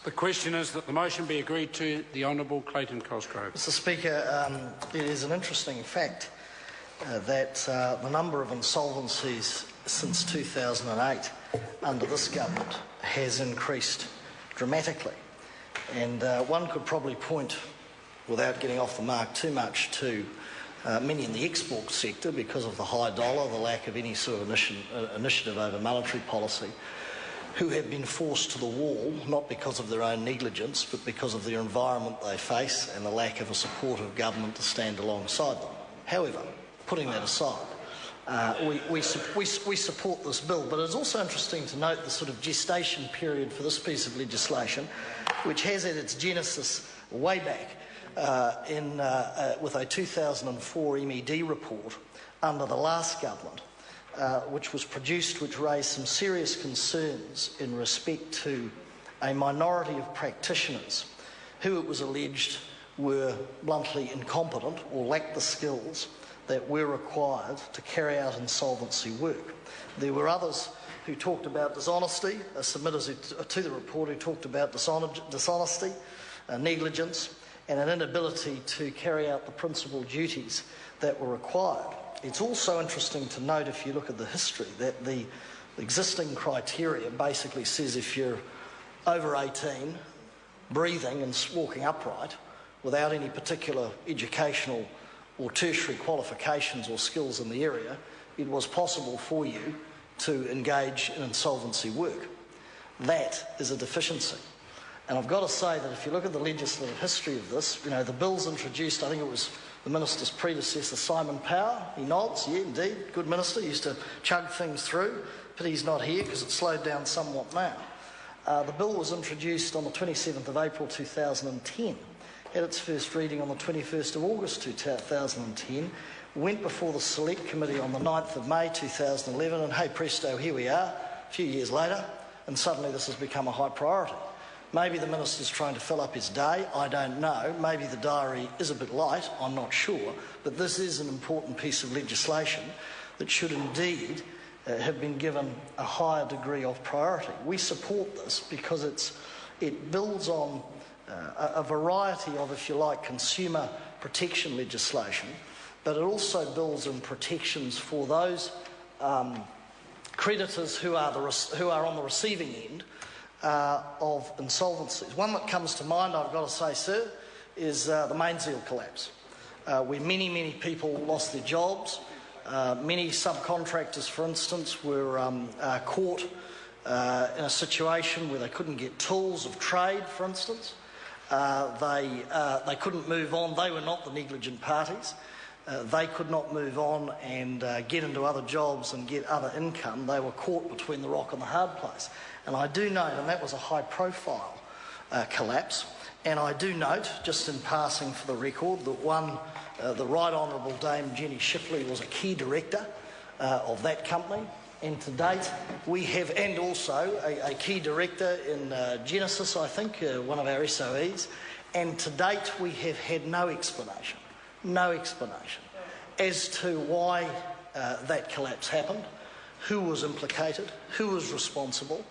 The question is that the motion be agreed to. The Honourable Clayton Cosgrove. Mr Speaker, it is an interesting fact that the number of insolvencies since 2008 under this government has increased dramatically. And one could probably point, without getting off the mark too much, to many in the export sector because of the high dollar, the lack of any sort of initiative over monetary policy, who have been forced to the wall, not because of their own negligence, but because of the environment they face and the lack of a supportive government to stand alongside them. However, putting that aside, we support this bill, but it's also interesting to note the sort of gestation period for this piece of legislation, which has at its genesis way back with a 2004 MED report under the last government, which was produced, which raised some serious concerns in respect to a minority of practitioners who it was alleged were bluntly incompetent or lacked the skills that were required to carry out insolvency work. There were others who talked about dishonesty, submitters to the report who talked about dishonesty, negligence, and an inability to carry out the principal duties that were required. It's also interesting to note, if you look at the history, that the existing criteria basically says if you're over 18, breathing and walking upright, without any particular educational or tertiary qualifications or skills in the area, it was possible for you to engage in insolvency work. That is a deficiency. And I've got to say that if you look at the legislative history of this, the bill's introduced, I think it was the minister's predecessor, Simon Power. He nods, yeah, indeed, good minister, he used to chug things through, but he's not here because it's slowed down somewhat now. The bill was introduced on the 27th of April 2010, had its first reading on the 21st of August 2010, went before the Select Committee on the 9th of May 2011, and hey presto, here we are, a few years later, and suddenly this has become a high priority. Maybe the minister's trying to fill up his day, I don't know. Maybe the diary is a bit light, I'm not sure. But this is an important piece of legislation that should indeed have been given a higher degree of priority. We support this because it builds on a variety of, if you like, consumer protection legislation, but it also builds in protections for those creditors who are on the receiving end of insolvencies. One that comes to mind, I've got to say, sir, is the Mainzeal collapse, where many people lost their jobs. Many subcontractors, for instance, were caught in a situation where they couldn't get tools of trade, for instance. They couldn't move on. They were not the negligent parties. They could not move on and get into other jobs and get other income. They were caught between the rock and the hard place. And I do note, and that was a high-profile collapse, and I do note, just in passing for the record, that the Right Honourable Dame Jenny Shipley was a key director of that company, and to date we have, and also a key director in Genesis, I think, one of our SOEs, and to date we have had no explanation as to why that collapse happened, who was implicated, who was responsible.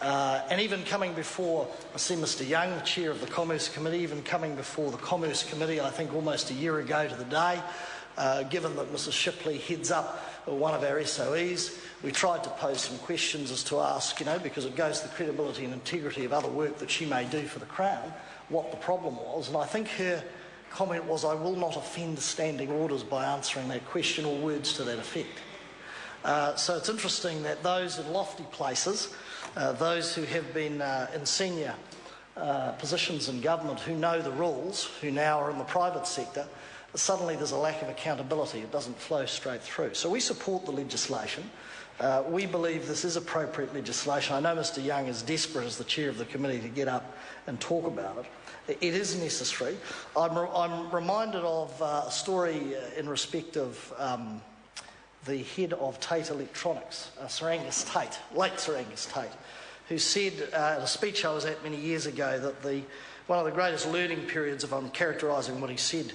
And even coming before, I see Mr Young, the chair of the Commerce Committee, even coming before the Commerce Committee, I think almost a year ago to the day, given that Mrs Shipley heads up one of our SOEs, we tried to pose some questions as to ask, because it goes to the credibility and integrity of other work that she may do for the Crown, what the problem was. And I think her comment was, I will not offend standing orders by answering that question, or words to that effect. So it's interesting that those in lofty places, those who have been in senior positions in government, who know the rules, who now are in the private sector, suddenly there's a lack of accountability. It doesn't flow straight through. So we support the legislation. We believe this is appropriate legislation. I know Mr Young is desperate as the chair of the committee to get up and talk about it. It is necessary. I'm reminded of a story in respect of the head of Tate Electronics, Sir Angus Tate, late Sir Angus Tate, who said at a speech I was at many years ago that one of the greatest learning periods, if I'm characterising what he said,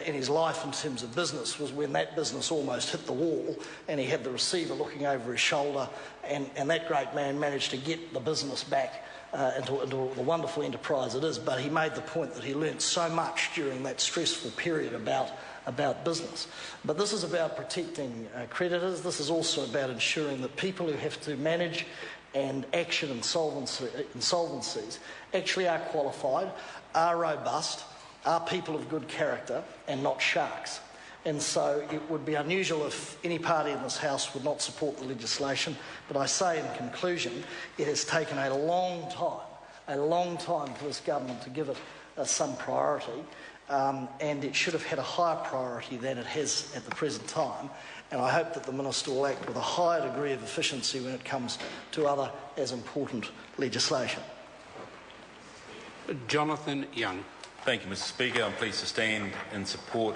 in his life in terms of business, was when that business almost hit the wall and he had the receiver looking over his shoulder, and that great man managed to get the business back into the wonderful enterprise it is, but he made the point that he learnt so much during that stressful period about business. But this is about protecting creditors. This is also about ensuring that people who have to manage and action insolvencies actually are qualified, are robust, are people of good character and not sharks. And so it would be unusual if any party in this House would not support the legislation. But I say in conclusion, it has taken a long time for this government to give it some priority, and it should have had a higher priority than it has at the present time. And I hope that the Minister will act with a higher degree of efficiency when it comes to other as important legislation. Jonathan Young. Thank you, Mr. Speaker. I'm pleased to stand in support